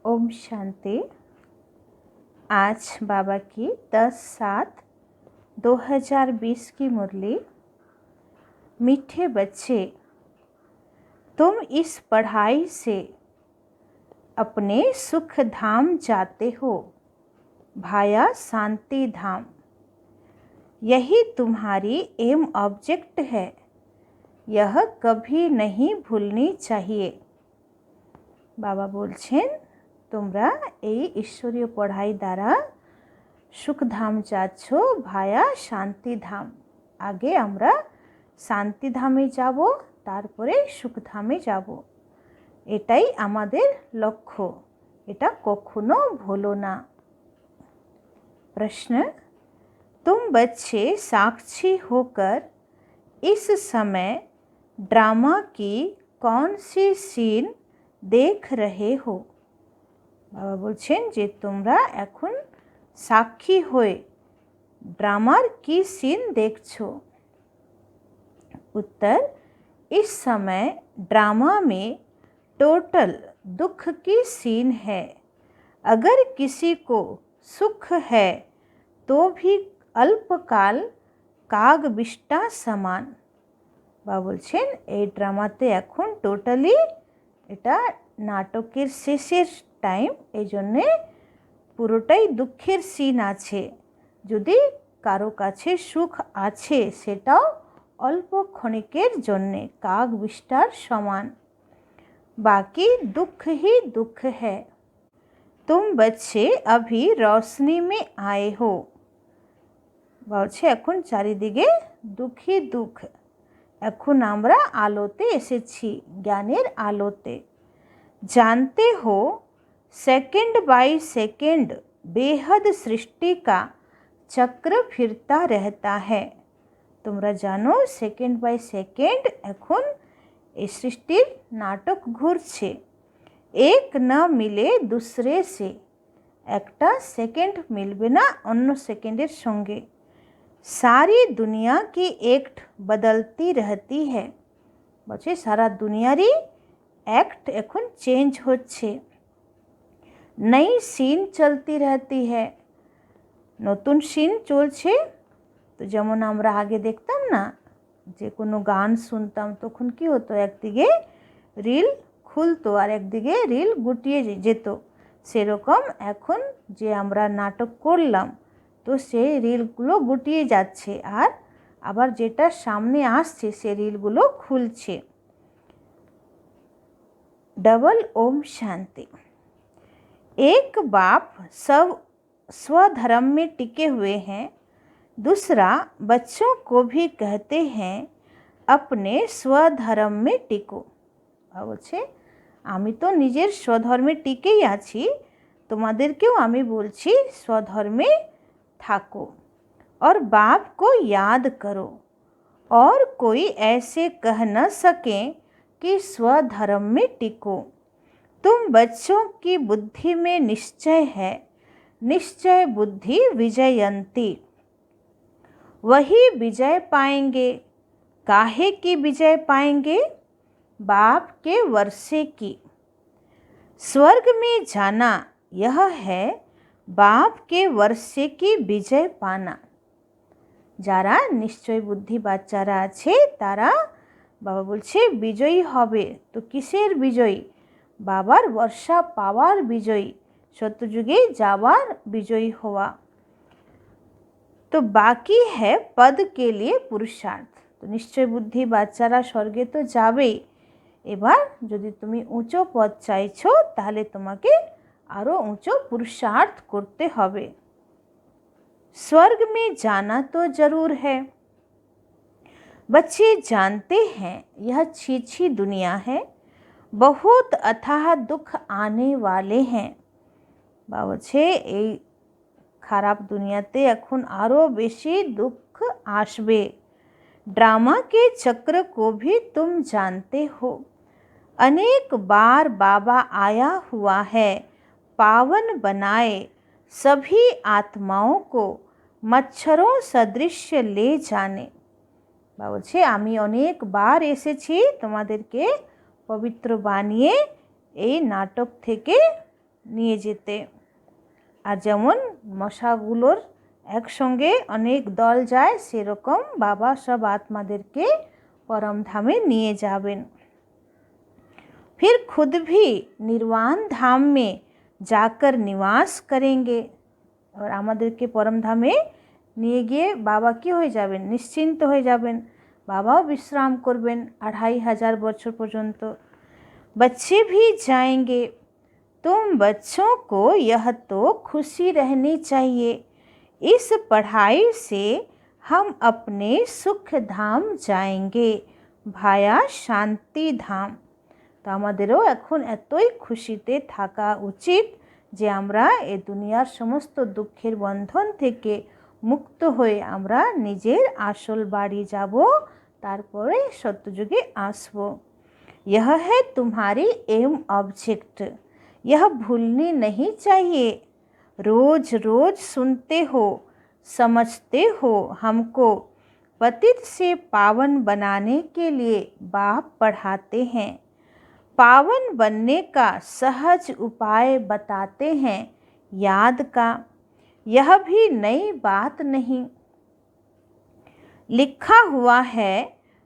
ओम शांति। आज बाबा की 10/7/2020 की मुरली। मीठे बच्चे, तुम इस पढ़ाई से अपने सुख धाम जाते हो, भाया शांति धाम। यही तुम्हारी एम ऑब्जेक्ट है, यह कभी नहीं भूलनी चाहिए। बाबा बोलছেন তোমরা এই ঈশ্বরীয় পড়াই দ্বারা সুখধাম যাচ্ছ, ভায়া শান্তিধাম। আগে আমরা শান্তিধামে যাব, তারপরে সুখধামে যাব। এটাই আমাদের লক্ষ্য, এটা কখনো ভুলো না। प्रश्न, तुम बच्चे साक्षी होकर इस समय ड्रामा की कौन सी सीन देख रहे हो? बाबा बोलছেন যে তোমরা এখন সাক্ষী হয়ে ड्रामार की सीन देखছো। उत्तर, इस समय ड्रामा में टोटल दुख की सीन है। अगर किसी को सुख है तो भी अल्पकाल काग बिष्टा समान। बाबा बोलছেন এই ড্রামাতে এখন টোটালি এটা নাটকের শেষের টাইম, এই জন্যে পুরোটাই দুঃখের সিন আছে। যদি কারো কাছে সুখ আছে সেটাও অল্প ক্ষণিকের জন্যে, কাক বিষ্টার সমান। बाकी दुख ही दुख है। तुम बच्चे अभी रोशनी में आए हो। বলছে এখন চারিদিকে দুঃখই দুঃখ, এখন আমরা আলোতে এসেছি, জ্ঞানের আলোতে। जानते हो सेकंड बाय सेकंड बेहद सृष्टि का चक्र फिरता रहता है। তোমরা জানো সেকেন্ড বাই সেকেন্ড এখন এই সৃষ্টির নাটক ঘুরছে। এক না মিলে दूसरे से, একটা সেকেন্ড মিলবে না অন্য সেকেন্ডের সঙ্গে। सारी दुनिया की एक्ट बदलती रहती है। বলছে সারা দুনিয়ারই एक्ट এখন চেঞ্জ হচ্ছে। नई सीन चलती रहती है, নতুন সিন চলছে। তো যেমন আমরা আগে দেখতাম না, যে কোনো গান শুনতাম তখন কি হতো, একদিকে রিল খুলতো আর একদিকে রিল গুটিয়ে যেত। সেরকম এখন যে আমরা নাটক করলাম, তো সেই রিলগুলো গুটিয়ে যাচ্ছে, আর আবার যেটা সামনে আসছে সে রিলগুলো খুলছে। डबल ओम शांति। एक बाप सब स्वधर्म में टिके हुए हैं, दूसरा बच्चों को भी कहते हैं अपने स्वधर्म में टिको। বলছে আমি তো নিজের স্বধর্মে টিকেই আছি, তোমাদেরকেও আমি বলছি स्वधर्मे থাকো। और बाप को याद करो, और कोई ऐसे कह न सके कि स्वधर्म में टिको। तुम बच्चों की बुद्धि में निश्चय है, निश्चय बुद्धि विजयंती। वही विजय पाएंगे। काहे की विजय पाएंगे? बाप के वर्षे की। स्वर्ग में जाना यह है बाप के वर्षे की विजय पाना। যারা নিশ্চয় বুদ্ধি বাচ্চারা আছে তারা বাবা বলছে বিজয়ী হবে। তো কিসের বিজয়ী? বাবার বর্ষা পাওয়ার বিজয়ী, সত্যযুগে যাওয়ার বিজয়ী হওয়া। তো বাকি হ্যাঁ পদ কে লিয়ে পুরুষার্থ। তো নিশ্চয় বুদ্ধি বাচ্চারা স্বর্গে তো যাবেই, এবার যদি তুমি উঁচু পদ চাইছো তাহলে তোমাকে আরও উঁচু পুরুষার্থ করতে হবে। स्वर्ग में जाना तो जरूर है। बच्चे जानते हैं यह छीछी दुनिया है, बहुत अथाह दुख आने वाले हैं। বলছে এই খারাপ দুনিয়াতে এখন আরও বেশি দুঃখ আসবে। ड्रामा के चक्र को भी तुम जानते हो। अनेक बार बाबा आया हुआ है पावन बनाए सभी आत्माओं को मच्छरों सदृश ले जाने। বলছে আমি অনেকবার এসেছি তোমাদেরকে পবিত্র বানিয়ে এই নাটক থেকে নিয়ে যেতে। আর যেমন মশাগুলোর একসঙ্গে অনেক দল যায়, সেরকম বাবা সব আত্মাদেরকে परम धामे নিয়ে যাবেন। फिर खुद भी निर्वाण धाम में जाकर निवास करेंगे। और আমাদেরকে परम धामे নিয়ে গিয়ে বাবা কি হয়ে যাবেন? নিশ্চিন্ত হয়ে যাবেন। বাবাও বিশ্রাম করবেন 2500 বছর পর্যন্ত। बच्चे भी जाएंगे। तुम बच्चों को यह तो खुशी रहनी चाहिए, इस पढ़ाई से हम अपने सुख धाम जाएंगे भाया शांति धाम। তো আমাদেরও এখন এতই খুশিতে থাকা উচিত যে আমরা এই দুনিয়ার সমস্ত দুঃখের বন্ধন থেকে মুক্ত হয়ে আমরা নিজের আসল বাড়ি যাব, তারপরে সত্যযুগে আসব। यह है तुम्हारी एम ऑब्जेक्ट, यह भूलनी नहीं चाहिए। रोज रोज सुनते हो, समझते हो। हमको पतित से पावन बनाने के लिए बाप पढ़ाते हैं, पावन बनने का सहज उपाय बताते हैं याद का। यह भी नई बात नहीं, लिखा हुआ है।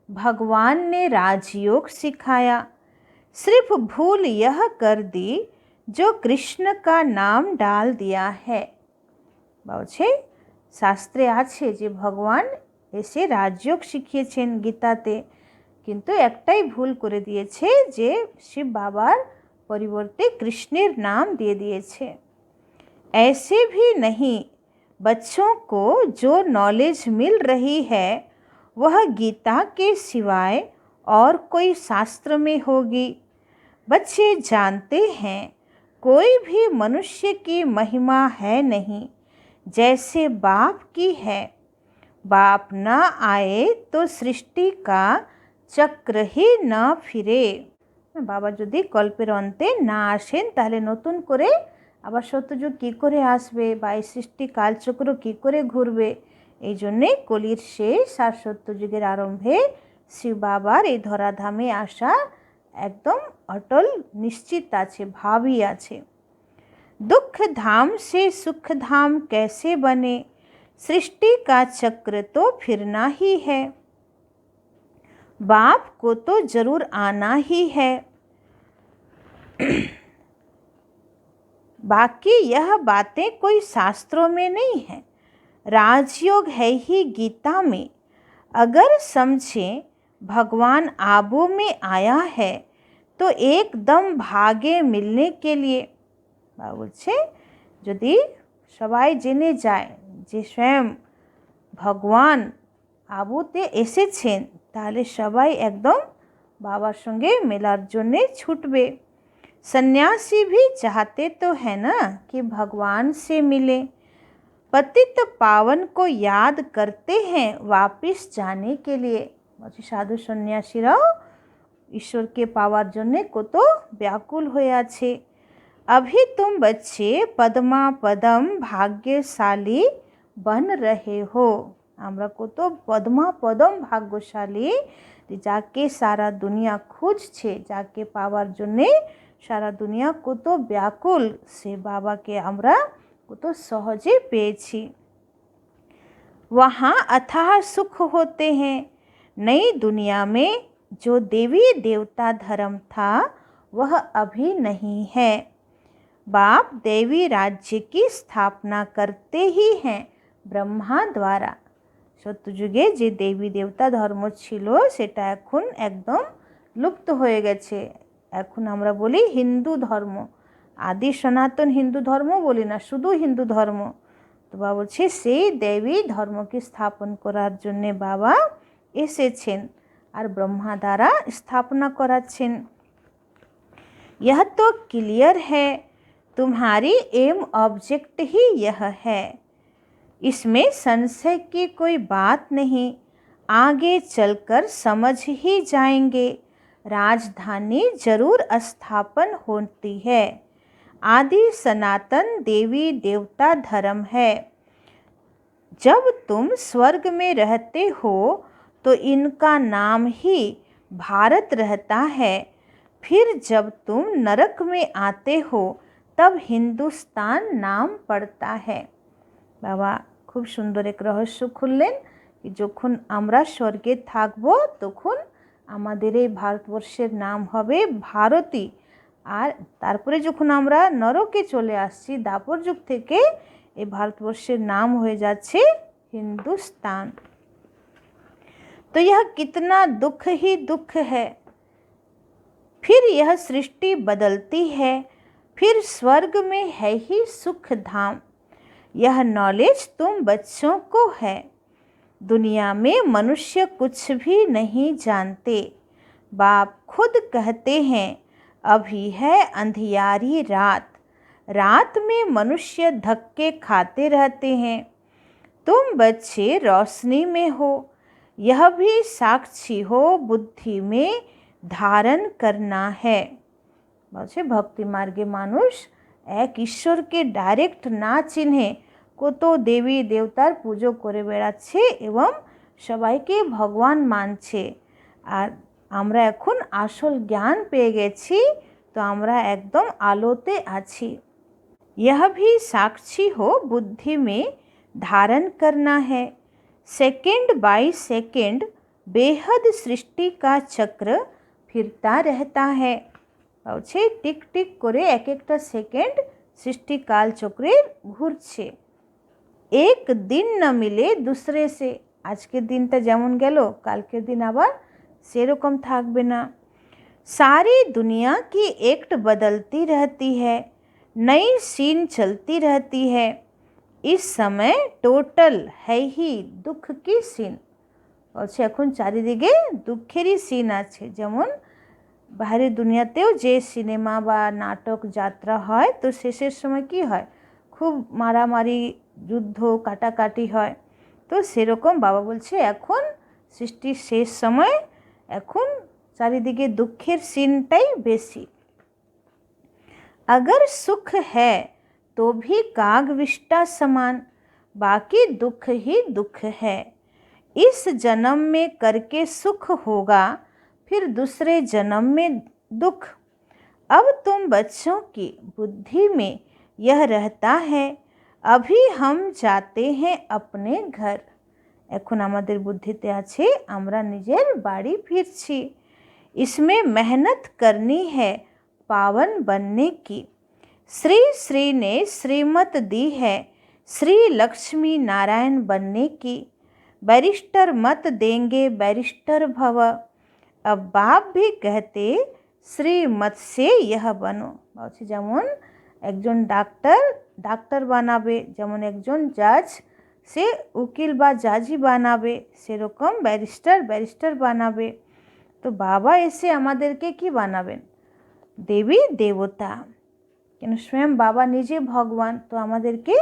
भगवान ने राजयोग सिखाया, सिर्फ भूल यह कर दी जो कृष्ण का नाम डाल दिया है। বলছে শাস্ত্রে আছে যে ভগবান এসে রাজযোগ শিখিয়েছেন গীতাতে, কিন্তু একটাই ভুল করে দিয়েছে যে শিব বাবার পরিবর্তে কৃষ্ণের নাম দিয়ে দিয়েছে। ऐसे भी नहीं, बच्चों को जो नॉलेज मिल रही है वह गीता के सिवाय और कोई शास्त्र में होगी। बच्चे जानते हैं कोई भी मनुष्य की महिमा है नहीं जैसे बाप की है। बाप न आए तो सृष्टि का चक्र ही न फिरे। बाबा যদি কল্পের অন্তে না আসেন তাহলে নতুন করে আবার সত্যযুগ কী করে আসবে বা এই সৃষ্টি কালচক্র কী করে ঘুরবে। এই জন্যে কলির শেষ আর সত্যযুগের আরম্ভে শিব বাবার এই ধরাধামে আসা একদম অটল নিশ্চিত আছে, ভাবই আছে। दुख धाम से सुख धाम कैसे बने, सृष्टि का चक्र तो फिरना ही है। बाप को तो जरूर आना ही है। बाकी यह बातें कोई शास्त्रों में नहीं है, राजयोग है ही गीता में। अगर समझें भगवान आबू में आया है तो एकदम भागे मिलने के लिए। বলছে যদি সবাই জেনে যায় যে স্বয়ং ভগবান আবুতে এসেছেন তাহলে সবাই একদম বাবার সঙ্গে মেলার জন্যে ছুটবে। सन्यासी भी चाहते तो है ना कि भगवान से मिले। पतित पावन को याद करते हैं वापिस जाने के लिए। साधु सन्यासीराও ঈশ্বরকে পাওয়ার জন্যে কত ব্যাকুল হয়ে আছে। अभी तुम बच्चे पद्मा पदम भाग्यशाली बन रहे हो। আমরা কত পদ্মা পদম ভাগ্যশালী, যাকে সারা দুনিয়া খুঁজছে, যাকে পাওয়ার জন্যে সারা দুনিয়া কত ব্যাকুল, সে বাবাকে আমরা কত সহজে পেয়েছি। वहाँ अथाह सुख होते हैं। नई दुनिया में जो देवी देवता धर्म था वह अभी नहीं है। बाप देवी राज्य की स्थापना करते ही हैं ब्रह्मा द्वारा। সত্যযুগে যে দেবী দেবতা ধর্ম ছিল সেটা এখন একদম লুপ্ত হয়ে গেছে। এখন আমরা বলি হিন্দু ধর্ম, আদি সনাতন হিন্দু ধর্ম বলি না, শুধু হিন্দু ধর্ম। তো বাবা বলছে সেই দেবী ধর্মকে স্থাপন করার জন্যে বাবা এসেছেন আর ব্রহ্মা দ্বারা স্থাপনা করাচ্ছেন। यह तो क्लियर है, तुम्हारी एम ऑब्जेक्ट ही यह है, इसमें संशय की कोई बात नहीं। आगे चलकर समझ ही जाएंगे, राजधानी जरूर स्थापन होती है। आदि सनातन देवी देवता धर्म है। जब तुम स्वर्ग में रहते हो तो इनका नाम ही भारत रहता है। फिर जब तुम नरक में आते हो तब हिंदुस्तान नाम पड़ता है। बाबा खूब सुंदर एक रहस्य खुललेन कि যখন আমরা স্বর্গে থাকবো তখন আমাদের এই ভারতবর্ষের নাম হবে ভারতী, আর তারপরে যখন আমরা নরকে চলে আসছি দাপর যুগ থেকে এই ভারতবর্ষের নাম হয়ে যাচ্ছে हिंदुस्तान। तो यह कितना दुख ही दुख है। फिर यह सृष्टि बदलती है, फिर स्वर्ग में है ही सुख धाम। यह नॉलेज तुम बच्चों को है। दुनिया में मनुष्य कुछ भी नहीं जानते। बाप खुद कहते हैं अभी है अंधियारी रात, रात में मनुष्य धक्के खाते रहते हैं। तुम बच्चे रोशनी में हो, यह भी साक्षी हो बुद्धि में धारण करना है। বলছে ভক্তি মার্গে মানুষ এক ঈশ্বরকে ডাইরেক্ট না চিনে কত দেবী দেবতার পুজো করে বেড়াচ্ছে এবং সবাইকে ভগবান মানছে। আর আমরা এখন আসল জ্ঞান পেয়ে গেছি, তো আমরা একদম আলোতে আছি। यह भी साक्षी हो बुद्धि में धारण करना है। सेकंड बाय सेकंड बेहद सृष्टि का चक्र फिरता रहता है। বলছে টিক টিক করে এক একটা সেকেন্ড সৃষ্টিকাল চক্রে ঘুরছে। এক দিন না মিলে दूसरे से, আজকের দিনটা যেমন গেল কালকের দিন আবার সেরকম থাকবে না। सारी दुनिया की एक्ट बदलती रहती है, नई सीन चलती रहती है। इस समय टोटल है ही दुख की सीन। বলছে এখন চারিদিকে দুঃখেরই সিন আছে। যেমন বাইরের দুনিয়াতেও যে সিনেমা বা নাটক যাত্রা হয়, তো শেষের সময় কি হয়, খুব মারামারি যুদ্ধ কাটাকাটি হয়। তো সেরকম বাবা বলছে এখন সৃষ্টির শেষ সময়, এখন চারিদিকে দুঃখের সিনটাই বেশি। अगर सुख है तो भी काग विष्टा समान, बाकी दुख ही दुख है। इस जन्म में करके सुख होगा, फिर दूसरे जन्म में दुख। अब तुम बच्चों की बुद्धि में यह रहता है अभी हम जाते हैं अपने घर। এখন আমাদের বুদ্ধিতে আছে আমরা নিজের বাড়ি ফিরছি। इसमें मेहनत करनी है पावन बनने की। श्री श्री ने श्रीमत दी है श्री लक्ष्मी नारायण बनने की। बैरिस्टर मत देंगे बैरिस्टर भव। अब बाप भी कहते श्रीमत से यह बनो। বলছি যেমন একজন ডাক্তার বানাবে, যেমন একজন জাজ সে উকিল বা জাজই বানাবে, সেরকম ব্যারিস্টার বানাবে। তো বাবা এসে আমাদেরকে কি বানাবেন? দেবী দেবতা। কেন স্বয়ং বাবা নিজে ভগবান, তো আমাদেরকে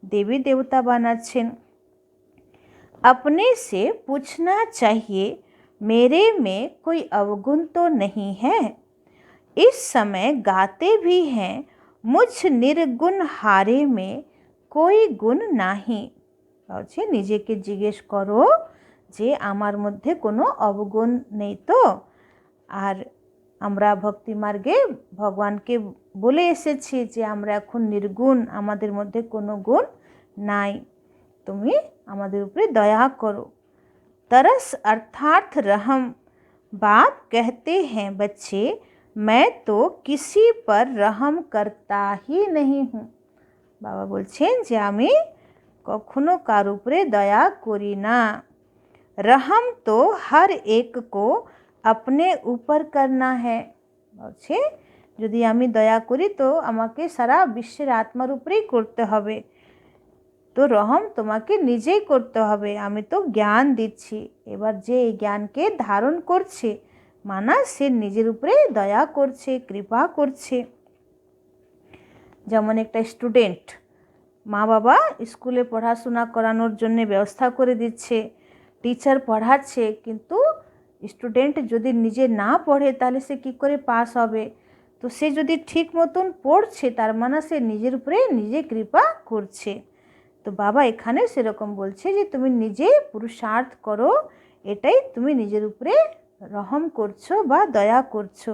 দেবী দেবতা বানাচ্ছেন। अपने से पूछना चाहिए मेरे में कोई अवगुण तो नहीं है। इस समय गाते भी हैं मुझ निर्गुण हारे में कोई गुण नहीं। বলছে নিজেকে জিজ্ঞেস করো যে আমার মধ্যে কোনো অবগুণ নেই তো। আর আমরা ভক্তি মার্গে ভগবানকে বলে এসেছি যে আমরা এখন নির্গুণ, আমাদের মধ্যে কোনো গুণ নাই, তুমি আমাদের উপরে দয়া করো। तरस अर्थात रहम। बाप कहते हैं बच्चे मैं तो किसी पर रहम करता ही नहीं हूँ। বাবা বলছেন যে আমি কখনো কার উপরে দয়া করি না। रहम तो हर एक को अपने ऊपर करना है। বলছে যদি আমি দয়া করি তো আমাকে সারা বিশ্বের আত্মার উপরেই করতে হবে। তো রহম তোমাকে নিজেই করতে হবে, আমি তো জ্ঞান দিচ্ছি। এবার যে এই জ্ঞানকে ধারণ করছে মানা সে নিজের উপরে দয়া করছে, কৃপা করছে। যেমন একটা স্টুডেন্ট, মা বাবা স্কুলে পড়াশোনা করানোর জন্য ব্যবস্থা করে দিচ্ছে, টিচার পড়াচ্ছে, কিন্তু স্টুডেন্ট যদি নিজে না পড়ে তাহলে সে কী করে পাস হবে? তো সে যদি ঠিক মতন পড়ছে তার মানে সে নিজের উপরে নিজে কৃপা করছে। তো বাবা এখানে সেরকম বলছে যে তুমি নিজে পুরুষার্থ করো, এটাই তুমি নিজের উপরে রহম করছো বা দয়া করছো।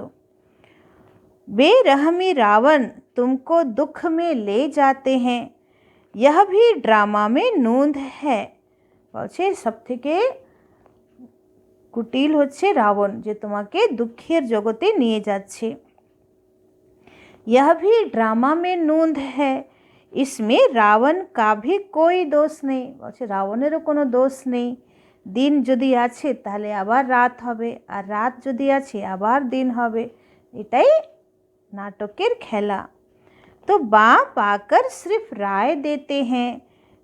बेरहमी रावण तुमको दुख में ले जाते हैं, यह भी ड्रामा में नूंद है। বলছে সবথেকে কুটিল হচ্ছে রাবণ, যে তোমাকে দুঃখের জগতে নিয়ে যাচ্ছে। यह भी ड्रामा में नूंद है, इसमें रावण का भी कोई दोष नहीं। বলছে রাবণেরও কোনো দোষ নেই। দিন যদি আছে তাহলে আবার রাত হবে, আর রাত যদি আছে আবার দিন হবে, এটাই नाटकेर खेला। तो बाप आकर सिर्फ राय देते हैं,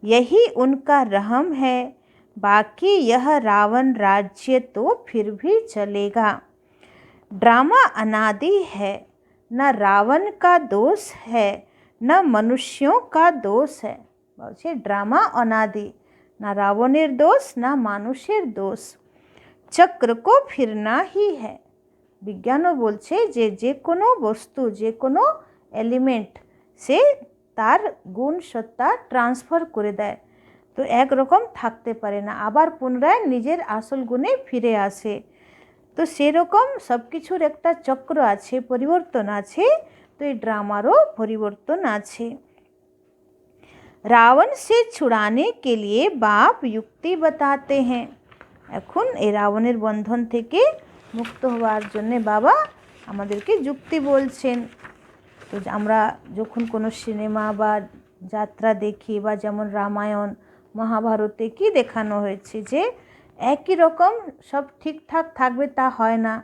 यही उनका रहम है, बाकी यह रावण राज्य तो फिर भी चलेगा। ड्रामा अनादि है, न रावण का दोष है न मनुष्यों का दोष है। বলছে ड्रामा अनादि, न रावणेर दोष न मानुषेर दोष, चक्र को फिरना ही है। বিজ্ঞানও বলছে যে যে কোনো বস্তু, যে কোনো এলিমেন্ট সে তার গুণ সত্তা ট্রান্সফার করে দেয়, তো একরকম থাকতে পারে না, আবার পুনরায় নিজের আসল গুণে ফিরে আসে। তো সেরকম সব কিছুর একটা চক্র আছে, পরিবর্তন আছে, তো এই ড্রামারও পরিবর্তন আছে। রাবণ से छुड़ाने के लिए बाप युक्ति बताते हैं। এখন এই রাবণের বন্ধন থেকে মুক্ত হওয়ার জন্যে বাবা আমাদেরকে যুক্তি বলছেন। তো আমরা যখন কোনো সিনেমা বা যাত্রা দেখি, বা যেমন রামায়ণ মহাভারতে কি দেখানো হয়েছে যে একই রকম সব ঠিকঠাক থাকবে তা হয় না,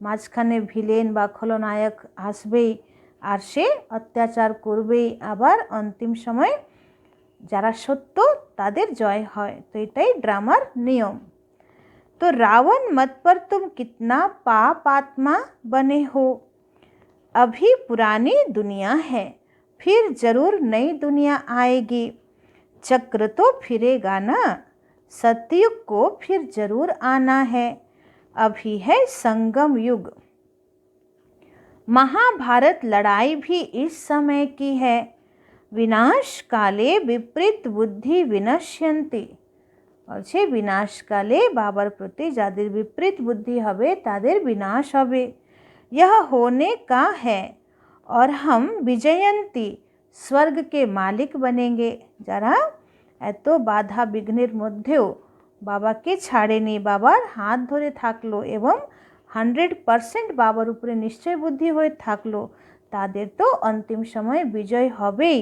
মাঝখানে ভিলেন বা খলনায়ক আসবেই আর সে অত্যাচার করবেই, আবার অন্তিম সময় যারা সত্য তাদের জয় হয়। তো এটাই ড্রামার নিয়ম। तो रावण मत पर तुम कितना पाप आत्मा बने हो, अभी पुरानी दुनिया है, फिर जरूर नई दुनिया आएगी, चक्र तो फिरेगा ना, सतयुग को फिर जरूर आना है, अभी है संगम युग। महाभारत लड़ाई भी इस समय की है, विनाश काले विपरीत बुद्धि विनश्यन्ति। বলছে বিনাশকালে বাবার প্রতি যাদের বিপরীত বুদ্ধি হবে তাদের বিনাশ হবে। यह होने का है और हम विजयंती, स्वर्ग के मालिक बनेंगे। যারা এত বাধা বিঘ্নের মধ্যেও বাবাকে ছাড়েনি, বাবার হাত ধরে থাকলো এবং 100% বাবার উপরে নিশ্চয় বুদ্ধি হয়ে থাকলো, তাদের তো অন্তিম সময়ে বিজয় হবেই,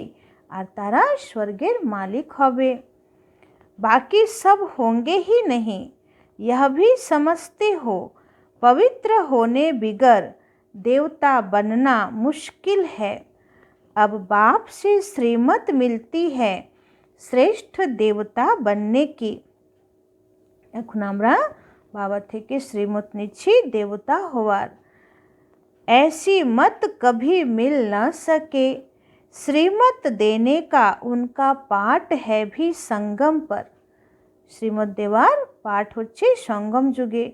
আর তারা স্বর্গের মালিক হবে। बाकी सब होंगे ही नहीं, यह भी समझते हो, पवित्र होने बिगर देवता बनना मुश्किल है, अब बाप से श्रीमत मिलती है श्रेष्ठ देवता बनने की। এখন আমরা বাবা থেকে শ্রীমত নিচ্ছি দেবতা হওয়ার। ऐसी मत कभी मिल न सके, श्रीमत देने का उनका पाठ है भी संगम पर। श्रीमत देवार पाठ होच्छे संगम जुगे,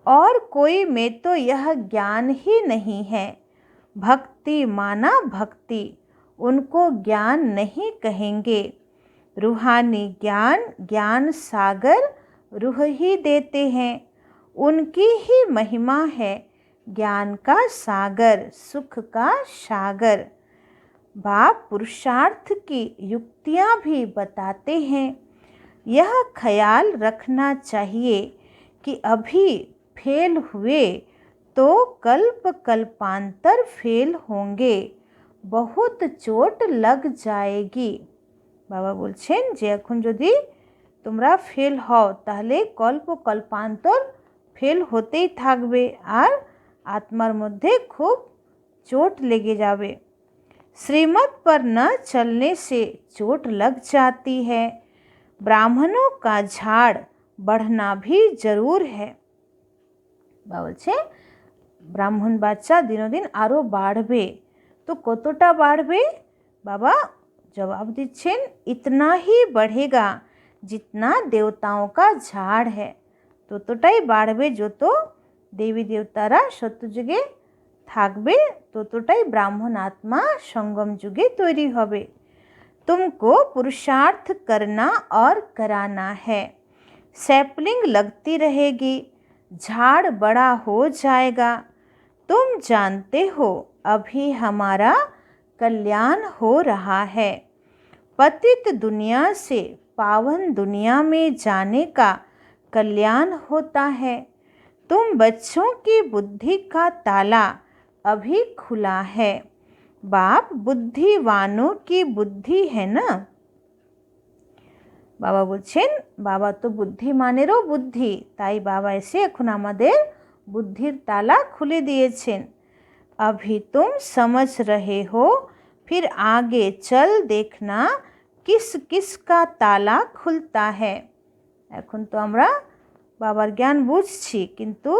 और कोई में तो यह ज्ञान ही नहीं है, भक्ति माना भक्ति, उनको ज्ञान नहीं कहेंगे, रूहानी ज्ञान ज्ञान सागर रूह ही देते हैं, उनकी ही महिमा है ज्ञान का सागर, सुख का सागर। बाप पुरुषार्थ की युक्तियाँ भी बताते हैं, यह ख्याल रखना चाहिए कि अभी फेल हुए तो कल्प कल्पांतर फेल होंगे, बहुत चोट लग जाएगी। बाबा बोलছেন যে এখন যদি তোমরা ফেল হও তাহলে কল্প কল্পান্তর ফেল হতেই থাকবে, আর আত্মার মধ্যে খুব চোট লেগে যাবে। श्रीमत पर न चलने से चोट लग जाती है, ब्राह्मणों का झाड़ बढ़ना भी जरूर है। বলছে ব্রাহ্মণ বাচ্চা দিনদিন আরও বাড়বে, তো কতটা বাড়বে? বাবা জবাব দিচ্ছেন इतना ही बढ़ेगा जितना देवताओं का झाड़ है, ততটাই বাড়বে যত দেবী দেবতারা সত্যযুগে থাকবে, ততটাই ব্রাহ্মণ আত্মা সঙ্গম যুগে তৈরি হবে। तुमको पुरुषार्थ करना और कराना है, सैपलिंग लगती रहेगी, झाड़ बड़ा हो जाएगा, तुम जानते हो अभी हमारा कल्याण हो रहा है। पतित दुनिया से पावन दुनिया में जाने का कल्याण होता है। तुम बच्चों की बुद्धि का ताला अभी खुला है। बाप बुद्धिवानों की बुद्धि है ना। बाबा बोलছেন बाबा तो बुद्धिमानेরও बुद्धि, তাই बाबा এসে এখন আমাদের बुद्धिर ताला खुले दिएছেন। अभी तुम समझ रहे हो, फिर आगे चल देखना किस किस का ताला खुलता है। এখন তো আমরা বাবার জ্ঞান বুঝছি, কিন্তু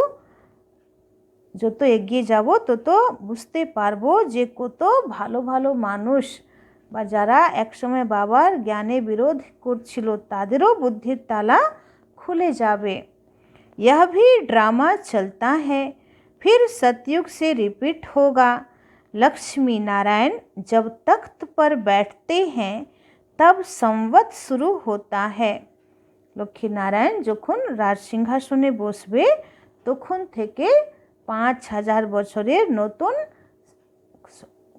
যত এগিয়ে যাব তত বুঝতে পারবো যে কত ভালো ভালো মানুষ বা যারা একসময় বাবার জ্ঞানে বিরোধ করছিল তাদেরও বুদ্ধির তালা খুলে যাবে। यह भी ड्रामा चलता है, फिर सतयुग से रिपीट होगा। लक्ष्मी नारायण जब तख्त पर बैठते हैं तब संवत शुरू होता है। लक्ष्मी नारायण যখন রাজ সিংহাসনে বসবে তখন থেকে 5000 বছরের নতুন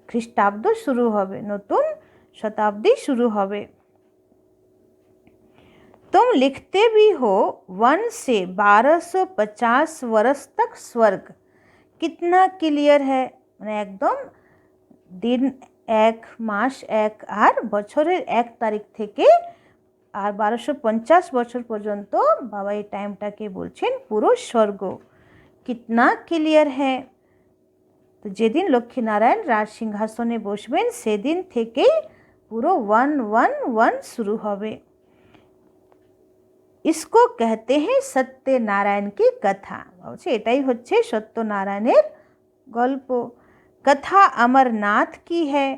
খ্রিস্টাব্দ শুরু হবে, নতুন শতাব্দী শুরু হবে। तुम लिखते भी हो 1 से 1250 वर्ष तक स्वर्ग। कितना क्लियर है, মানে একদম দিন 1 মাস 1 আর বছরের 1 তারিখ থেকে আর 1250 বছর পর্যন্ত বাবা এই টাইমটাকে বলছেন পুরো স্বর্গ। কিতনা ক্লিয়ার है। তো যেদিন লক্ষ্মীনারায়ণ রাজ সিংহাসনে বসবেন সেদিন থেকেই পুরো 111 শুরু হবে। इसको कहते हैं सत्यनारायण की कथा। বলছে এটাই হচ্ছে সত্যনারায়ণের গল্প। कथा अमरनाथ की है।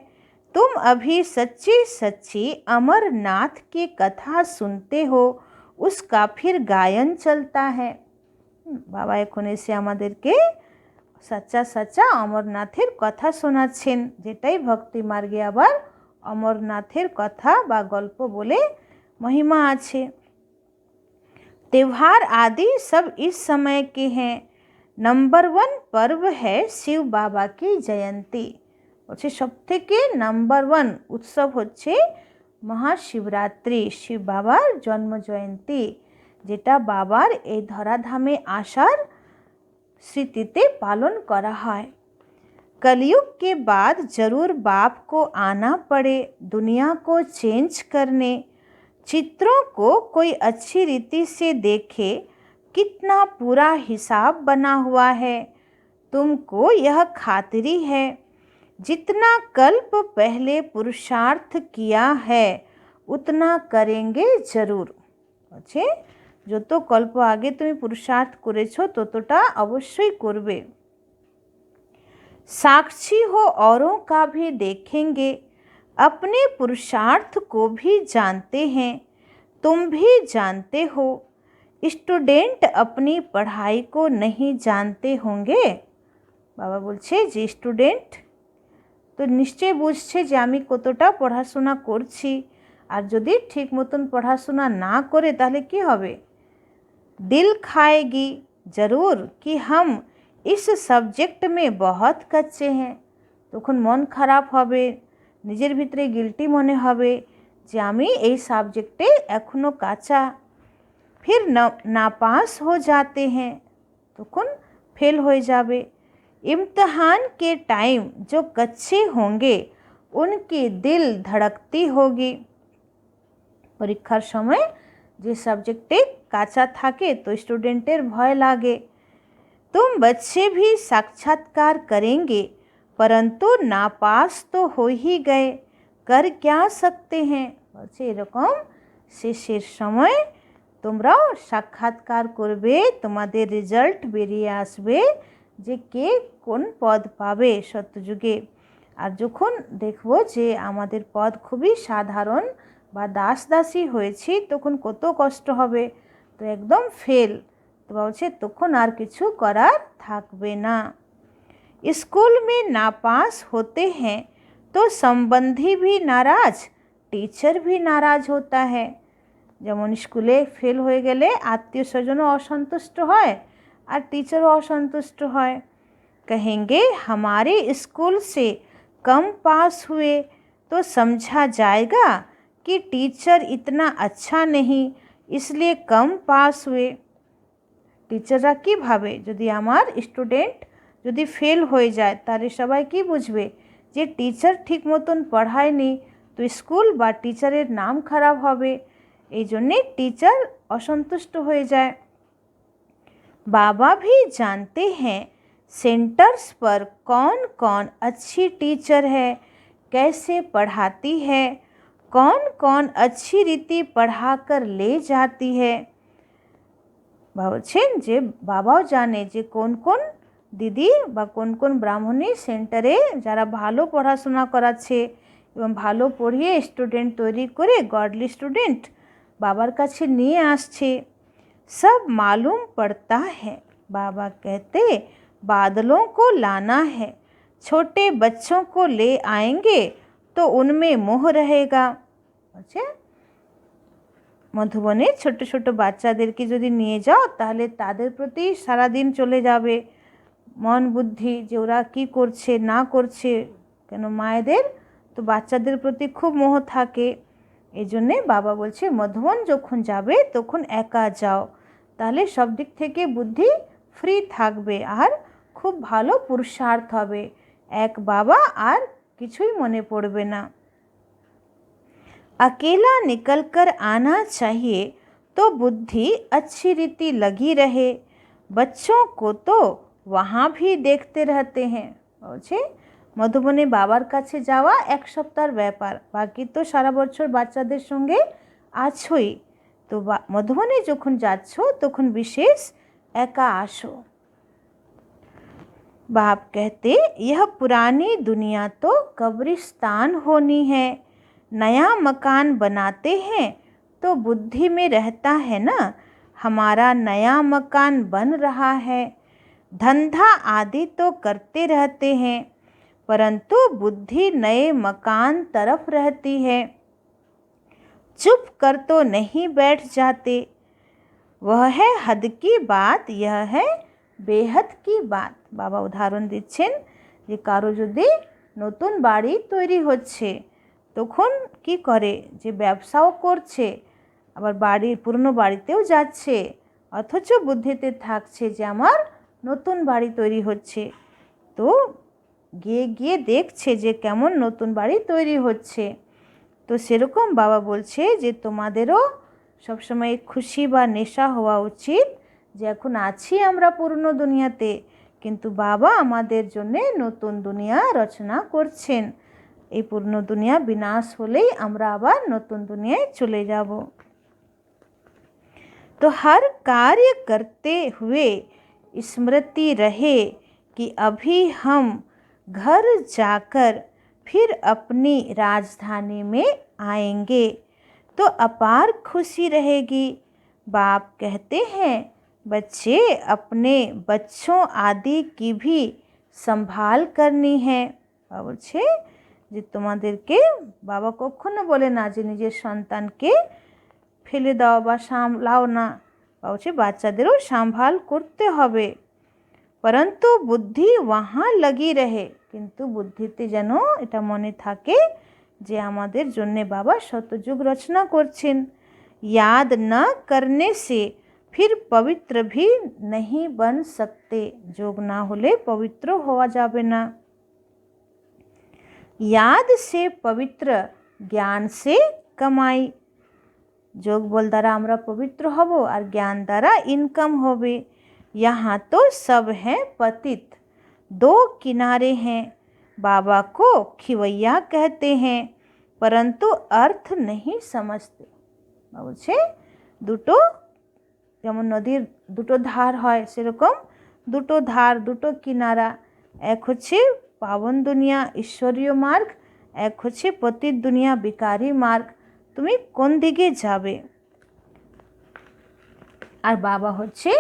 तुम अभी सच्ची सच्ची अमरनाथ की कथा सुनते हो, उसका फिर गायन चलता है। বাবা এখন এসে আমাদেরকে সচ্চা সচ্চা অমরনাথের কথা শোনাচ্ছেন, যেটাই ভক্তি মার্গে আবার অমরনাথের কথা বা গল্প বলে মহিমা আছে। त्योहार आदि सब इस समय के हैं। नंबर 1 पर्व है शिव बाबा की जयंती। হচ্ছে সবথেকে নাম্বার 1 উৎসব হচ্ছে মহাশিবরাত্রি, শিব বাবার জন্ম জয়ন্তী, যেটা বাবার এই ধরাধামে আসার স্মৃতিতে পালন করা হয়। कलयुग के बाद जरूर बाप को आना पड़े दुनिया को चेंज करने। चित्रों को कोई अच्छी रीति से देखे, कितना पूरा हिसाब बना हुआ है। तुमको यह खातिरी है, जितना कल्प पहले पुरुषार्थ किया है उतना करेंगे जरूर। अच्छे যত কল্প আগে তুমি পুরুষার্থ করেছো ততটা অবশ্যই করবে। साक्षी हो औरों का भी देखेंगे, अपने पुरुषार्थ को भी जानते हैं, तुम भी जानते हो। स्टूडेंट अपनी पढ़ाई को नहीं जानते होंगे। বাবা বলছে যে স্টুডেন্ট তো নিশ্চয়ই বুঝছে যে আমি কতটা পড়াশোনা করছি, আর যদি ঠিক মতন পড়াশোনা না করে তাহলে কি হবে। दिल खाएगी ज़रूर कि हम इस सब्जेक्ट में बहुत कच्चे हैं। তখন মন খারাপ হবে, নিজের ভিতরে গিল্টি মনে হবে যে আমি এই সাবজেক্টে এখনও কাঁচা। फिर नापास हो जाते हैं, তখন फेल हो जाবে। इम्तिहान के टाइम जो कच्चे होंगे उनकी दिल धड़कती होगी। পরীক্ষার সময় যে সাবজেক্টে কাঁচা থাকে তো স্টুডেন্টের ভয় লাগে। तुम बच्चे भी साक्षात्कार करेंगे, परंतु नापास तो हो ही गए, कर क्या सकते हैं। বলছে এরকম শেষের সময় তোমরাও সাক্ষাৎকার করবে, তোমাদের রেজাল্ট বেরিয়ে আসবে যে কে কোন পদ পাবে সত্যযুগে। আর যখন দেখব যে আমাদের পদ খুবই সাধারণ বা দাস দাসী হয়েছি তখন কত কষ্ট হবে, তো একদম ফেল। তো বলছে তখন আর কিছু করার থাকবে না। स्कूल में नापास होते हैं तो संबंधी भी नाराज, टीचर भी नाराज होता है। যেমন স্কুলে ফেল হয়ে গেলে আত্মীয় স্বজনও অসন্তুষ্ট হয় আর টিচারও অসন্তুষ্ট হয়। कहेंगे हमारे स्कूल से कम पास हुए तो समझा जाएगा कि टीचर इतना अच्छा नहीं, इसलिए कम पास हुए। टीचररा कि भावे यदि आमार स्टूडेंट यदि फेल हो जाए ताहले सबाई कि बुझबे जे टीचर ठीक मतन पढ़ायनि, तो स्कूल बा टीचरेर नाम खराब होबे, एई जन्य टीचर असंतुष्ट हो जाए। बाबा भी जानते हैं सेंटर्स पर कौन कौन अच्छी टीचर है, कैसे पढ़ाती है, कौन कौन अच्छी रीति पढ़ाकर ले जाती है। भावছেন যে বাবাও জানে যে কোন কোন দিদি বা কোন কোন ব্রাহ্মণী সেন্টারে যারা ভালো পড়াশোনা করাচ্ছে এবং ভালো পড়িয়ে স্টুডেंट তৈরি করে গডলি স্টুডেंट বাবার কাছে নিয়ে আসছে। सब मालूम पड़ता है। बाबा कहते बादलों को लाना है, छोटे बच्चों को ले आएंगे तो उनमें मोह रहेगा। अच्छा, मधुबने छोटे छोटे बाच्चादेरके यदि निये जाओ ताहले तादेर प्रति सारा दिन चले जाबे मन बुद्धि जे ओरा कि करछे ना करछे, केन मायेदेर तो बाच्चादेर प्रति खूब मोह थाके। एजन्य बाबा बोलछे मधुबन जखन जाबे तखन एका जाओ, ताहले सब दिक थेके बुद्धि फ्री थाकबे आर खूब भालो पुरुषार्थ होबे, एक बाबा आर किछुई मने पड़बे ना। अकेला निकल कर आना चाहिए तो बुद्धि अच्छी रीति लगी रहे। बच्चों को तो वहाँ भी देखते रहते हैं। मधुबने बाबार काछे जावा एक सप्ताह ব্যাপার, बाकी तो सारा बछर बाच्चादेर संगे आछोई। तो मधुबने जखन जाच्छो तखन विशेष एका आसो। बाप कहते यह पुरानी दुनिया तो कब्रिस्तान होनी है, नया मकान बनाते हैं तो बुद्धि में रहता है ना हमारा नया मकान बन रहा है। धंधा आदि तो करते रहते हैं परंतु बुद्धि नए मकान तरफ रहती है। चुप कर तो नहीं बैठ जाते, वह है हद की बात, यह है बेहद की बात। बाबा उदाहरण दिच्छेन जे कारो यदि नतून बाड़ी तैरी होच्छे तखन कि करे जे व्यवसाओ करछे आबार बाड़ी पुरानो बाड़ीतेও যাচ্ছে অথচ বুদ্ধিতে থাকছে যে আমার নতুন বাড়ি তৈরি হচ্ছে, তো গিয়ে গিয়ে দেখছে যে কেমন নতুন বাড়ি তৈরি হচ্ছে। তো সেরকম বাবা বলছে যে তোমাদেরও সবসময় খুশি বা নেশা হওয়া উচিত যে এখন আছি আমরা পুরনো দুনিয়াতে, কিন্তু বাবা আমাদের জন্য নতুন দুনিয়া রচনা করছেন। এই পুরনো দুনিয়া বিনাশ হলেই আমরা আবার নতুন দুনিয়ায় চলে যাব। तो हर कार्य करते हुए स्मृति रहे कि अभी हम घर जाकर फिर अपनी राजधानी में आएंगे तो अपार खुशी रहेगी। बाप कहते हैं बच्चे अपने बच्चों आदि की भी संभाल करनी है। बोलছে যে তোমাদেরকে বাবা কখনো বলে না যে নিজের সন্তানকে ফেলে দাও বা সামলাও না, বলছে বাচ্চাদেরও সম্ভাল করতে হবে। परंतु बुद्धि वहाँ लगी रहे, किन्तु बुद्धिते जेन एटा मने थाके जे आमादेर जन्य बाबा शतयुग रचना करछेन। याद न करने से फिर पवित्र भी नहीं बन सकते, जोग ना होले पवित्र होवा जाबे ना। याद से पवित्र, ज्ञान से कमाई। जोग बल द्वारा आमरा पवित्र हब और ज्ञान द्वारा इनकम होबे। यहाँ तो सब हैं पतित, दो किनारे हैं। बाबा को खिवैया कहते हैं परंतु अर्थ नहीं समझते। बोलছে দুটো যেমন নদীর দুটো ধার হয় সেরকম দুটো ধার দুটো কিনারা, এক হচ্ছে পাবন দুনিয়া ঈশ্বরীয় মার্গ, এক হচ্ছে পতিত দুনিয়া বিকারী মার্গ। তুমি কোন দিকে যাবে? আর বাবা হচ্ছে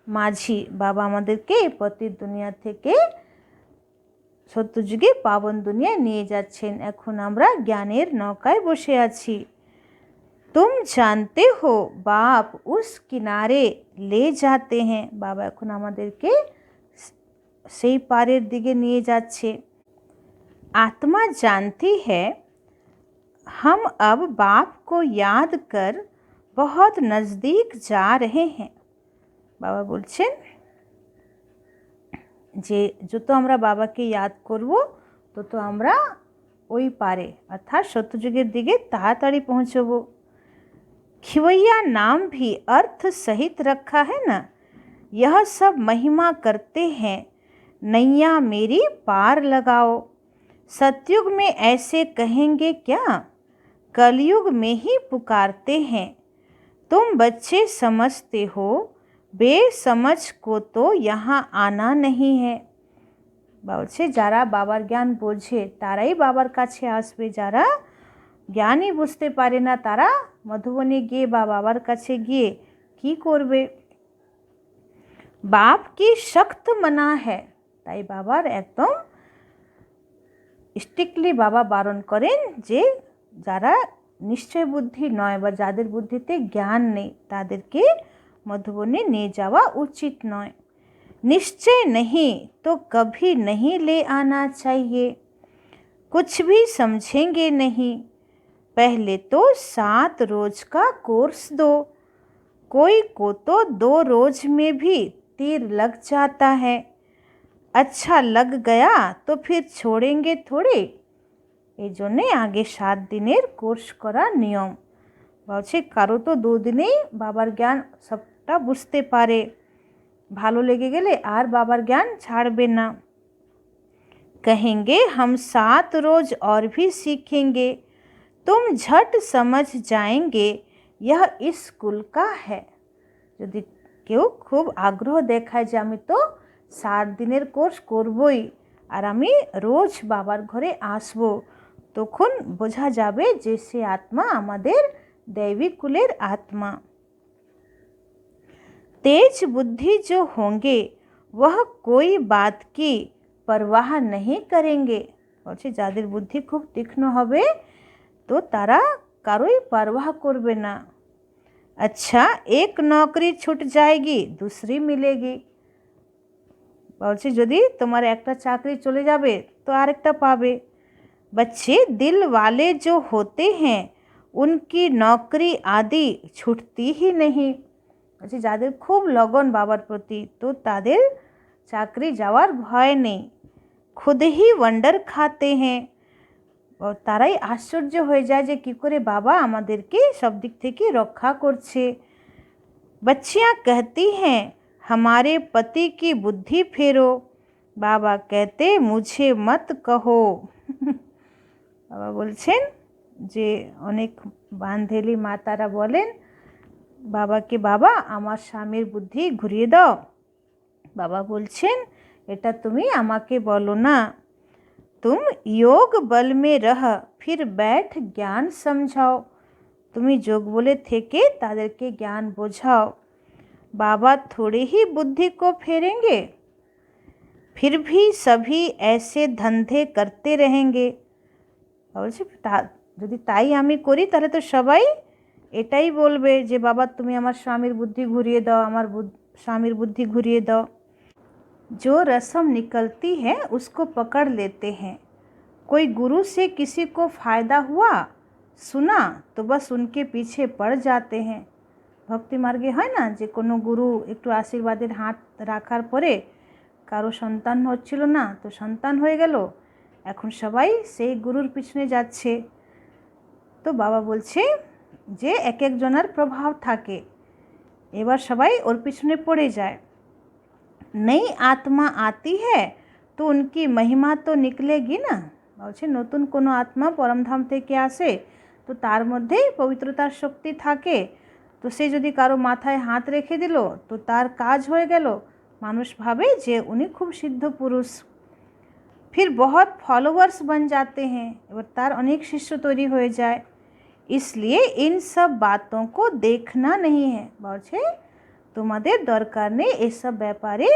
মাঝি। বাবা আমাদেরকে পতিত দুনিয়া থেকে সত্যযুগে পাবন দুনিয়ায় নিয়ে যাচ্ছেন। এখন আমরা জ্ঞানের নৌকায় বসে আছি। तुम जानते हो बाप उस किनारे ले जाते हैं। बाबा এখন আমাদেরকে সেই পারের দিকে নিয়ে যাচ্ছে। आत्मा जानती है हम अब बाप को याद कर बहुत नज़दीक जा रहे हैं। बाबा बोलছেন যে যত আমরা বাবাকে याद করব তত আমরা ওই পারে अर्थात सत्ययुगের दिगे ताड़ाताड़ी पहुँचब। खिवैया नाम भी अर्थ सहित रखा है ना। यह सब महिमा करते हैं, नैया मेरी पार लगाओ। सतयुग में ऐसे कहेंगे क्या, कलयुग में ही पुकारते हैं। तुम बच्चे समझते हो, बेसमझ को तो यहाँ आना नहीं है। বলছে যারা বাবার জ্ঞান বোঝে তারাই বাবার কাছে আসবে, যারা জ্ঞানই বুঝতে পারে না তারা মধুবনে গিয়ে বা বাবার কাছে গিয়ে কি করবে। বাপ কি শক্ত মানা হ্যায়, তাই বাবার একদম স্ট্রিক্টলি বাবা বারণ করেন যে যারা নিশ্চয় বুদ্ধি নয় বা যাদের বুদ্ধিতে জ্ঞান নেই তাদেরকে মধুবনে নিয়ে যাওয়া উচিত নয়। निश्चय नहीं तो कभी नहीं ले आना चाहिए। कुछ भी समझेंगे नहीं, पहले तो 7 रोज का कोर्स दो। कोई को तो 2 रोज में भी तीर लग जाता है। अच्छा लग गया तो फिर छोड़ेंगे थोड़े। এই জন্যে আগে 7 দিনের কোর্স করা নিয়ম। বলছে কারো তো 2 দিনেই বাবার জ্ঞান সবটা বুঝতে পারে, ভালো লেগে গেলে আর বাবার জ্ঞান ছাড়বে না। कहेंगे हम 7 रोज और भी सीखेंगे, तुम झट समझ जाएंगे यह इस कुल का है। যদি কেউ খুব আগ্রহ দেখায় যে আমি তো 7 দিনের কোর্স করবই আর আমি রোজ বাবার ঘরে আসব, তখন বোঝা যাবে যে সে আত্মা আমাদের दैवी कुलेर आत्मा। तेज बुद्धि जो होंगे वह कोई बात की परवाह नहीं करेंगे। বলছে যাদের বুদ্ধি খুব তীক্ষ্ণ হবে তো তারা কারোই परवाह করবে না। अच्छा एक नौकरी छूट जाएगी दूसरी मिलेगी। বলছে যদি তোমার একটা চাকরি চলে যাবে তো আরেকটা পাবে। बच्चे दिल वाले जो होते हैं उनकी नौकरी आदि छूटती ही नहीं। বলছে যাদের খুব লগন বাবার প্রতি তো তাদের চাকরি যাওয়ার ভয় নেই। खुद ही वंडर खाते हैं, তারাই আশ্চর্য হয়ে যায় যে কী করে বাবা আমাদেরকে সব দিক থেকে রক্ষা করছে। बच्चियाँ कहती हैं हमारे पति की बुद्धि फेरो। बाबा कहते मुझे मत कहो। বাবা বলছেন যে অনেক বান্ধেলি মাতারা বলেন বাবাকে বাবা আমার স্বামীর বুদ্ধি ঘুরিয়ে দাও। বাবা বলছেন এটা তুমি আমাকে বলো না। तुम योग बल में रह फिर बैठ ज्ञान समझाओ। তুমি যোগ বলে থেকে তাদেরকে জ্ঞান বোঝাও। बाबा थोड़े ही बुद्धि को फेरेंगे, फिर भी सभी ऐसे धंधे करते रहेंगे। বলছে যদি তাই আমি করি তাহলে তো সবাই এটাই বলবে যে বাবা তুমি আমার স্বামীর বুদ্ধি ঘুরিয়ে দাও, আমার স্বামীর বুদ্ধি ঘুরিয়ে দাও। जो रस्म निकलती है उसको पकड़ लेते हैं। कोई गुरु से किसी को फ़ायदा हुआ सुना तो बस उनके पीछे पड़ जाते हैं। ভক্তি মার্গে হয় না যে কোনো গুরু একটু আশীর্বাদের হাত রাখার পরে কারো সন্তান হচ্ছিল না তো সন্তান হয়ে গেল, এখন সবাই সেই গুরুর পিছনে যাচ্ছে। তো বাবা বলছে যে এক একজনের প্রভাব থাকে, এবার সবাই ওর পিছনে পড়ে যায়। नई आत्मा आती है तो उनकी महिमा तो निकलेगी ना। বলছে নতুন কোনো আত্মা পরমধাম থেকে আসে তো তার মধ্যে পবিত্রতার শক্তি থাকে, তো সে যদি কারো মাথায় হাত রেখে দিল তো তার কাজ হয়ে গেল, মানুষ ভাবে যে উনি খুব সিদ্ধ পুরুষ। फिर बहुत फॉलोअर्स बन जाते हैं, এবার তার অনেক শিষ্য তৈরি হয়ে যায়। इसलिए इन सब बातों को देखना नहीं है। বলছে তোমাদের দরকার নেই এসব ব্যাপারে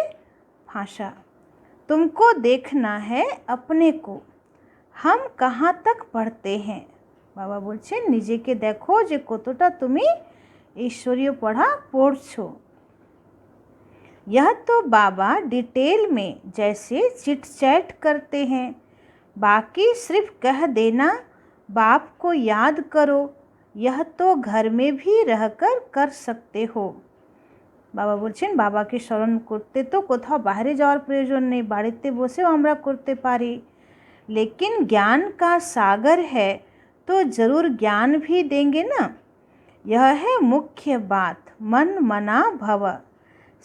ভাষা। तुमको देखना है अपने को, हम कहाँ तक पढ़ते हैं। বাবা বলছেন নিজেকে দেখো যে কতটা তুমি ঈশ্বরীয় পড়া পড়ছো। यह तो बाबा डिटेल में जैसे चिट चैट करते हैं, बाकी सिर्फ कह देना बाप को याद करो, यह तो घर में भी रहकर कर सकते हो। बाबा बोलছেন বাবাকে স্মরণ করতে তো কোথাও বাইরে যাওয়ার প্রয়োজন নেই, বাড়িতে বসেও আমরা করতে পারি। लेकिन ज्ञान का सागर है तो ज़रूर ज्ञान भी देंगे ना। यह है मुख्य बात, मन मना भव।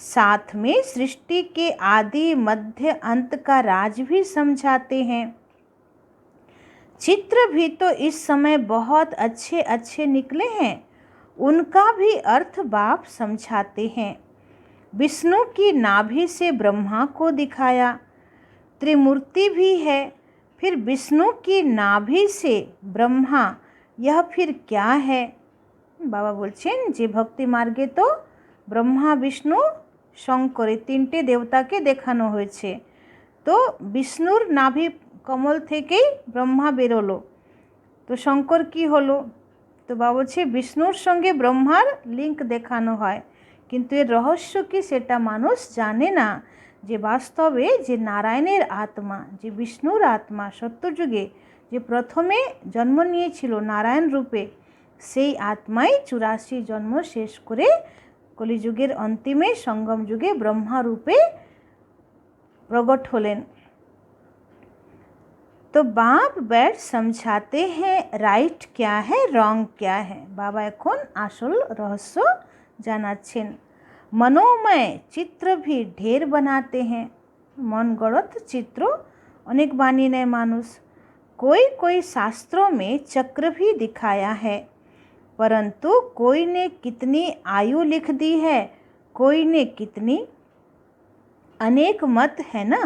साथ में सृष्टि के आदि मध्य अंत का राज भी समझाते हैं। चित्र भी तो इस समय बहुत अच्छे अच्छे निकले हैं, उनका भी अर्थ बाप समझाते हैं। विष्णु की नाभि से ब्रह्मा को दिखाया, त्रिमूर्ति भी है, फिर विष्णु की नाभि से ब्रह्मा, यह फिर क्या है। बाबा बोलছেন যে भक्ति मार्गे तो ब्रह्मा विष्णु शंकर এই তিনটে দেবতাকে দেখানো হয়েছে। তো বিষ্ণুর নাভি কমল থেকেই ব্রহ্মা বেরোলো, তো শঙ্কর কি হলো। তো বাবা বলছে বিষ্ণুর সঙ্গে ব্রহ্মার লিঙ্ক দেখানো হয়, কিন্তু এর রহস্য কি সেটা মানুষ জানে না। যে বাস্তবে যে নারায়ণের আত্মা, যে বিষ্ণুর আত্মা সত্যযুগে যে প্রথমে জন্ম নিয়েছিল নারায়ণ রূপে, সেই আত্মাই 84 জন্ম শেষ করে কলিযুগের অন্তিমে সঙ্গম যুগে ব্রহ্মা রূপে প্রকট হলেন। तो बाप बैठ समझाते हैं राइट क्या है रॉन्ग क्या है। बाबा এখন আসল রহস্য জানাচ্ছেন। मनोमय चित्र भी ढेर बनाते हैं, मन गढ़त चित्र अनेक बानी ने मानुष। कोई कोई शास्त्रों में चक्र भी दिखाया है, परंतु कोई ने कितनी आयु लिख दी है, कोई ने कितनी, अनेक मत है ना।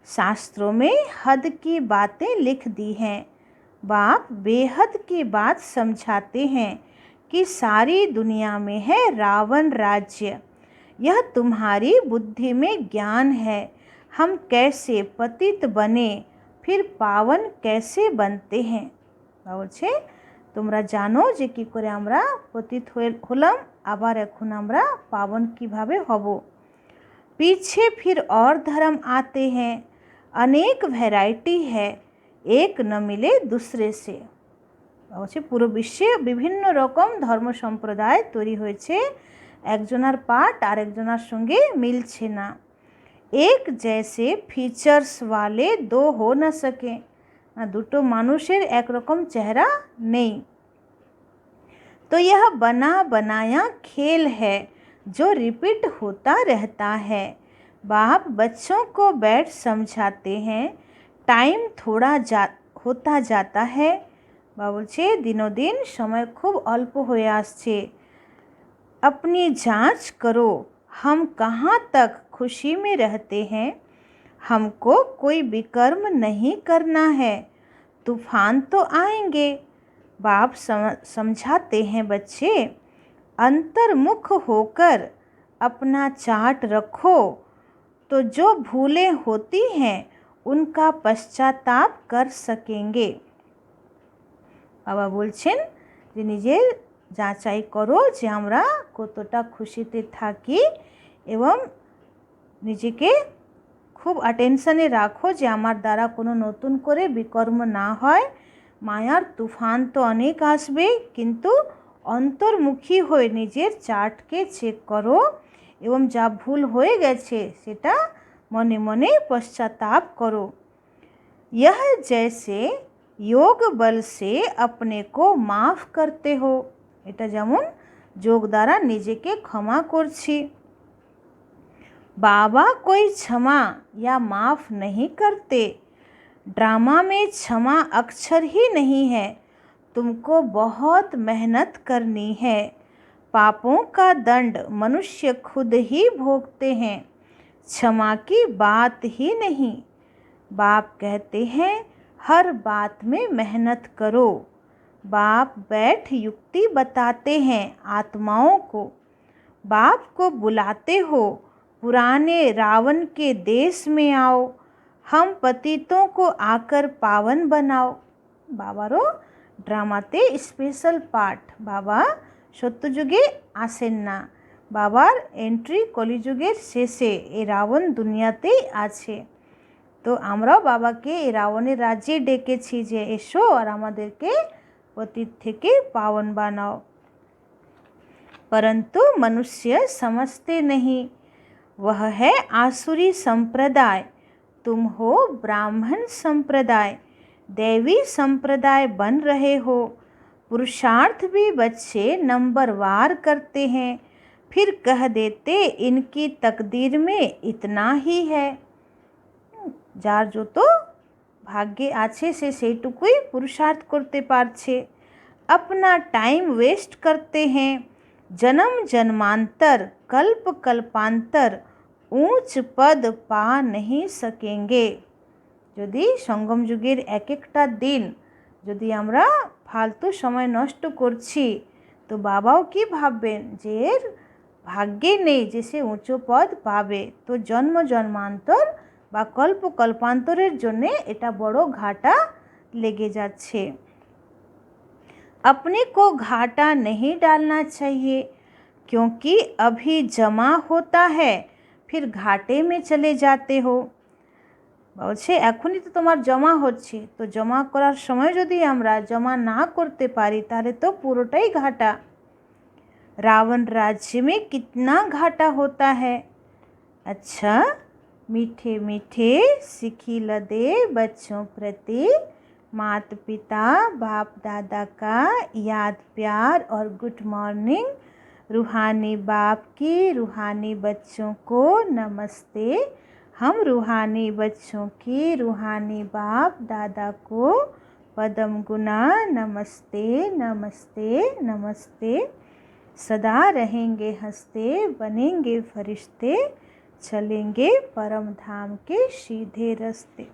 शास्त्रों में हद की बातें लिख दी हैं। बाप बेहद की बात समझाते हैं कि सारी दुनिया में है रावण राज्य, यह तुम्हारी बुद्धि में ज्ञान है। हम कैसे पतित बने, फिर पावन कैसे बनते हैं। বলছে তোমরা জানো যে কি করে আমরা পতিত হলাম, আবার এখন আমরা পাবন কিভাবে হব। पीछे फिर और धर्म आते हैं, अनेक वैरायटी है, एक न मिले दूसरे से। বলছে পুরো বিশ্বে বিভিন্ন রকম ধর্ম সম্প্রদায় তৈরি হয়েছে, একজনের পাঠ আরেকজনের সঙ্গে মিলছে না। एक जैसे फीचर्स वाले दो हो न सके, না দুটো মানুষের একরকম চেহারা নেই। तो यह बना बनाया खेल है जो रिपीट होता रहता है। बाप बच्चों को बैठ समझाते हैं, टाइम थोड़ा होता जाता है। বাবা বলছে দিনোদিন সময় খুব অল্প হয়ে আসছে। अपनी जांच करो, हम कहाँ तक खुशी में रहते हैं। हमको कोई विकर्म नहीं करना है, तूफान तो आएंगे। बाप समझाते हैं बच्चे, अंतर्मुख होकर अपना चार्ट रखो, तो जो भूलें होती हैं उनका पश्चाताप कर सकेंगे। बाबा बोलছেন যে নিজের যাচাই করো যে আমরা কতটা খুশিতে থাকি এবং নিজেকে খুব অ্যাটেনশনে রাখো যে আমার দ্বারা কোনো নতুন করে বিকর্ম না হয়। মায়ার তুফান তো অনেক আসবে, কিন্তু অন্তর্মুখী হয়ে নিজের চার্টকে চেক করো এবং যা ভুল হয়ে গেছে সেটা মনে মনে পশ্চাताप करो। यह जैसे योग बल से अपने को माफ़ करते हो, এটা যেমন যোগ দ্বারা নিজেকে ক্ষমা করছি। बाबा कोई क्षमा या माफ़ नहीं करते। ड्रामा में क्षमा अक्षर ही नहीं है, तुमको बहुत मेहनत करनी है। पापों का दंड मनुष्य खुद ही भोगते हैं, क्षमा की बात ही नहीं। बाप कहते हैं हर बात में मेहनत करो। बाप बैठ युक्ति बताते हैं आत्माओं को। बाप को बुलाते हो, पुराने रावण के देश में आओ, हम पतितों को आकर पावन बनाओ। बाबारो ड्रामाते स्पेशल पार्ट, बाबा सत्ययुगे आसेन ना, বাবার এন্ট্রি কলিযুগের শেষে এই রাবণ দুনিয়াতেই আছে। তো আমরাও বাবাকে এই রাবণের রাজ্যে ডেকেছি যে এসো আর আমাদেরকে পতিত থেকে पावन बनाओ। परंतु मनुष्य समझते नहीं, वह है आसुरी संप्रदाय, तुम हो ब्राह्मण संप्रदाय, दैवी संप्रदाय बन रहे हो। पुरुषार्थ भी बच्चे नंबरवार करते हैं, फिर कह देते इनकी तकदीर में इतना ही है। যার যত ভাগ্যে আছে সে সেইটুকুই পুরুষার্থ করতে পারছে। अपना टाइम वेस्ट करते हैं, जन्म जन्मांतर कल्प कल्पांतर ऊंच पद पा नहीं सकेंगे। যদি সঙ্গম যুগের এক একটা দিন যদি আমরা ফালতু সময় নষ্ট করছি তো বাবাও কি ভাববেন যে এর ভাগ্যে নেই যে সে উঁচু পদ পাবে। তো জন্ম জন্মান্তর বা কল্প কল্পান্তরের জন্যে এটা বড় ঘাটা লেগে যাচ্ছে। अपने को घाटा नहीं डालना चाहिए, क्योंकि अभी जमा होता है फिर घाटे में चले जाते हो। বলছে এখনই তো তোমার জমা হচ্ছে, তো জমা করার সময় যদি আমরা জমা না করতে পারি তাহলে তো পুরোটাই ঘাটা। रावण राज्य में कितना घाटा होता है। अच्छा, मीठे मीठे सिखिल दे बच्चों प्रति माता पिता बाप दादा का याद प्यार और गुड मॉर्निंग। रूहानी बाप की रूहानी बच्चों को नमस्ते। हम रूहानी बच्चों की रूहानी बाप दादा को पदम गुना नमस्ते नमस्ते नमस्ते। सदा रहेंगे हंसते बनेंगे फरिश्ते, चलेंगे परम धाम के सीधे रास्ते।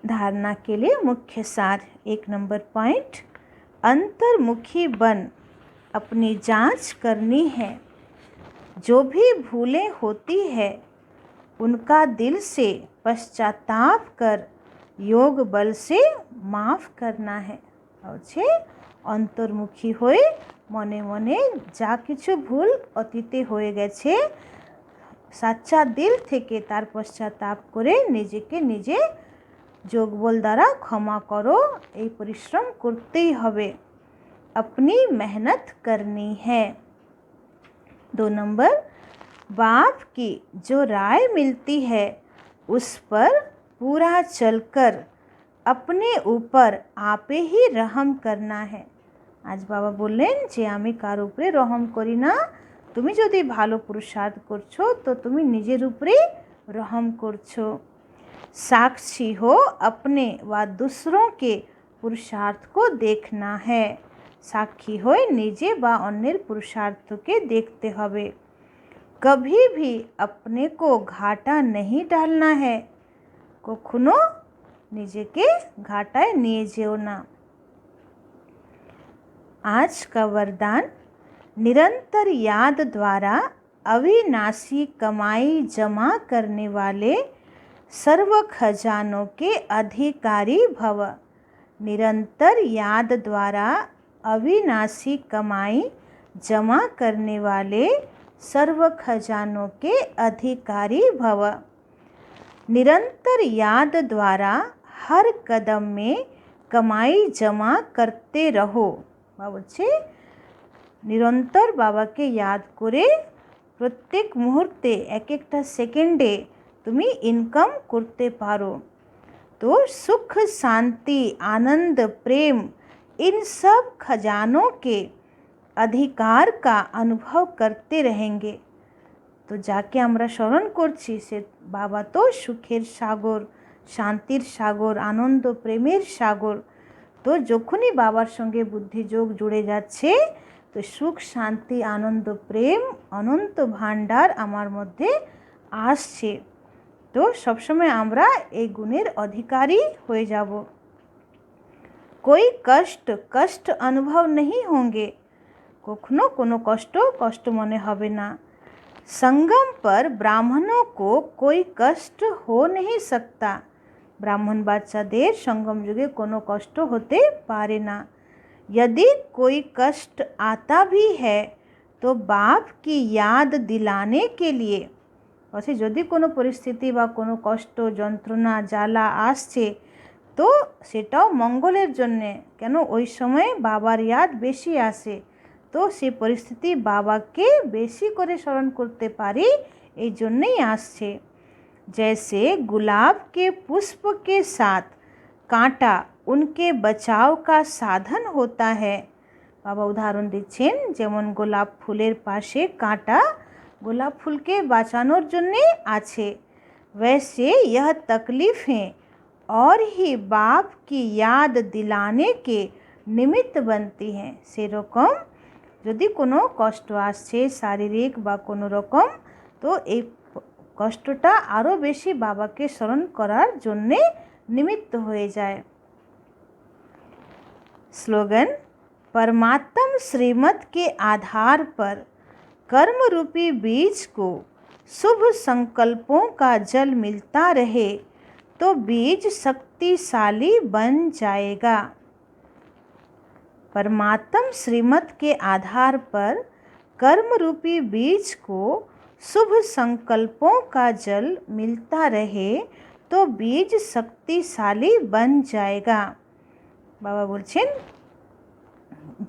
धारणा के लिए मुख्य सार 1 नंबर पॉइंट, अंतर्मुखी बन अपनी जांच करनी है। जो भी भूलें होती है उनका दिल से पश्चाताप कर योग बल से माफ़ करना है। और অন্তর্মুখী হয়ে মনে মনে যা কিছু ভুল অতীতে হয়ে গেছে সাচ্চা দিল থেকে তার পশ্চাতাপ করে নিজেকে নিজে যোগবল দ্বারা ক্ষমা করো। এই পরিশ্রম করতেই হবে। अपनी मेहनत करनी है। 2 नंबर, बाप की जो राय मिलती है उस पर पूरा चलकर अपने ऊपर आपे ही रहम करना है। आज बाबा बोलें जे आमी कार उपरे रहम करी ना, तुमी यदि भालो पुरुषार्थ करछो तो तुमी निजेर उपरे रहम करछो। साक्षी हो अपने व दूसरों के पुरुषार्थ को देखना है। साक्षी हो निजे बा अन्येर पुरुषार्थ के देखते हबे। कभी भी अपने को घाटा नहीं डालना है। कखनो निजे के घाटाय निये जेओ ना। आज का वरदान, निरंतर याद द्वारा अविनाशी कमाई जमा करने वाले सर्व खजानों के अधिकारी भव। निरंतर याद द्वारा अविनाशी कमाई जमा करने वाले सर्व खजानों के अधिकारी भव। निरंतर याद द्वारा हर कदम में कमाई जमा करते रहो। বলছে নিরন্তর বাবাকে याद করে প্রত্যেক মুহূর্তে এক একটা সেকেন্ডে তুমি ইনকাম করতে পারো। तो सुख शांति आनंद प्रेम इन सब खजानों के अधिकार का अनुभव करते रहेंगे। तो जाके আমরা স্মরণ করছি সে বাবা তো সুখের সাগর, শান্তির সাগর, আনন্দ প্রেমের সাগর। তো যখনই বাবার সঙ্গে বুদ্ধিযোগ জুড়ে যাচ্ছে তো সুখ শান্তি আনন্দ প্রেম অনন্ত ভাণ্ডার আমার মধ্যে আসছে। তো সবসময় আমরা এই গুণের অধিকারী হয়ে যাব। कोई कष्ट अनुभव नहीं होंगे। कखनो कोनो कष्ट मने होबे ना। संगम पर ब्राह्मणों को कोई कष्ट हो नहीं सकता। ब्राह्मण बाच्चादेर संगम युगे कोनो कष्ट होते पारे ना। यदि कोई कष्ट आता भी है तो बाप की याद दिलाने के लिए অর্থাৎ যদি কোনো পরিস্থিতি বা কোনো কষ্ট যন্ত্রণা জ্বালা আসছে তো সেটাও মঙ্গলের জন্যে, কেন ওই সময় বাবার ইয়াদ বেশি আসে, তো সে পরিস্থিতি বাবাকে বেশি করে স্মরণ করতে পারি এই জন্যেই আসছে। जैसे गुलाब के पुष्प के साथ कांटा उनके बचाव का साधन होता है। बाबा उदाहरण दिच्छेन जेमन गोलाप फुलेर पाशे कांटा गोलाप फूल के बाँचानोर जन्य आछे, वैसे यह तकलीफ़ें और ही बाप की याद दिलाने के निमित्त बनती हैं। से रकम यदि कोनो कष्ट आसछे शारीरिक बा कोनो रकम, तो এই কষ্টটা আরও বেশি বাবাকে স্মরণ করার জন্যে নিমিত্ত হয়ে যায়। स्लोगन, परमात्म श्रीमत के आधार पर कर्म रूपी बीज को शुभ संकल्पों का जल मिलता रहे तो बीज शक्तिशाली बन जाएगा। परमात्म श्रीमत के आधार पर कर्म रूपी बीज को शुभ संकल्पों का जल मिलता रहे तो बीज शक्तिशाली बन जाएगा। बाबा बोलছেন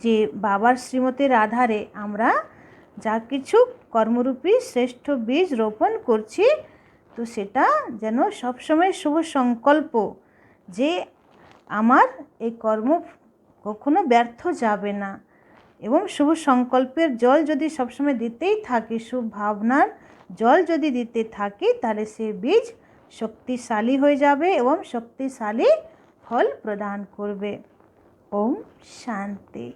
যে বাবার শ্রীমতের আধারে আমরা যা কিছু কর্মরূপী শ্রেষ্ঠ বীজ রোপণ করছি, তো সেটা যেন সবসময় শুভ সংকল্প যে আমার এই কর্ম কখনো ব্যর্থ যাবে না, এবং শুভ সংকল্পের জল যদি সবসময় দিতেই থাকি, শুভ ভাবনার জল যদি দিতে থাকি, তাহলে সে বীজ শক্তিশালী হয়ে যাবে এবং শক্তিশালী ফল প্রদান করবে। ওম শান্তি।